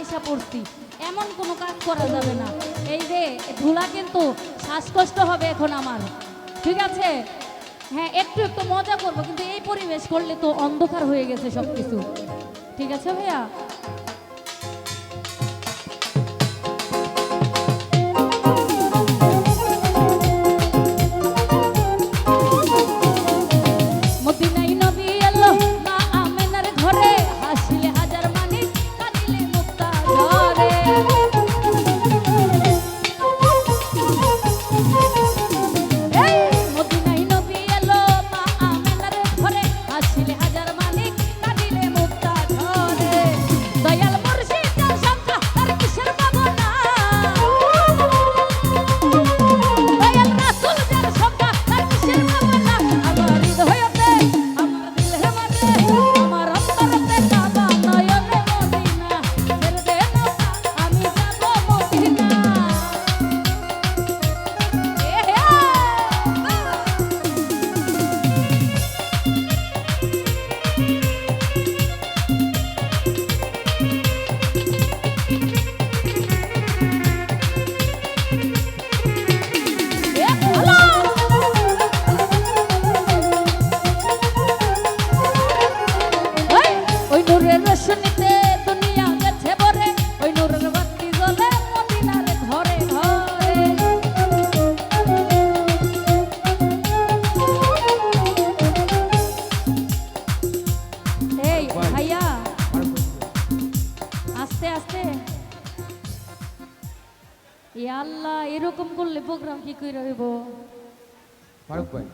আইসা পড়ছি, এমন কোনো কাজ করা যাবে না। এই যে ধুলা কিন্তু শ্বাসকষ্ট হবে এখন আমার, ঠিক আছে? হ্যাঁ, একটু একটু মজা করবো, কিন্তু এই পরিবেশ করলে তো অন্ধকার হয়ে গেছে সব কিছু, ঠিক আছে ভাইয়া? মদিনায় নবী এলো মা আমেনার ঘরে, হাসিলে হাজার মানিক কাঁদিলে মুক্তা ঝরে। মদিনায় নবী এলো মা আমেনার ঘরে, হাসিলে হাজার মানিক কাঁদিলে মুক্তা ঝরে। দয়াল মুর্শিদ যার সংখ্যা তার কিসের ভাবনা, দয়াল রাসূল যার সংখ্যা তার কিসের ভাবনা। আমার হৃদয়তে আমার দিলের মাঝে আমার অন্তরতে কাবা নয়নে মদিনা, ছেড়ে দে নৌকা আমি যাব মদিনা। ওই নূরের রোশনীতে দুনিয়া গেছে ভরে, ওই নূরের বাতি জ্বলে মদিনার ঘরে ঘরে। এই ভাইয়া আস্তে আস্তে, ইয়া আল্লাহ, এরকম করলে প্রোগ্রাম কি করে হইব? ফারুক ভাই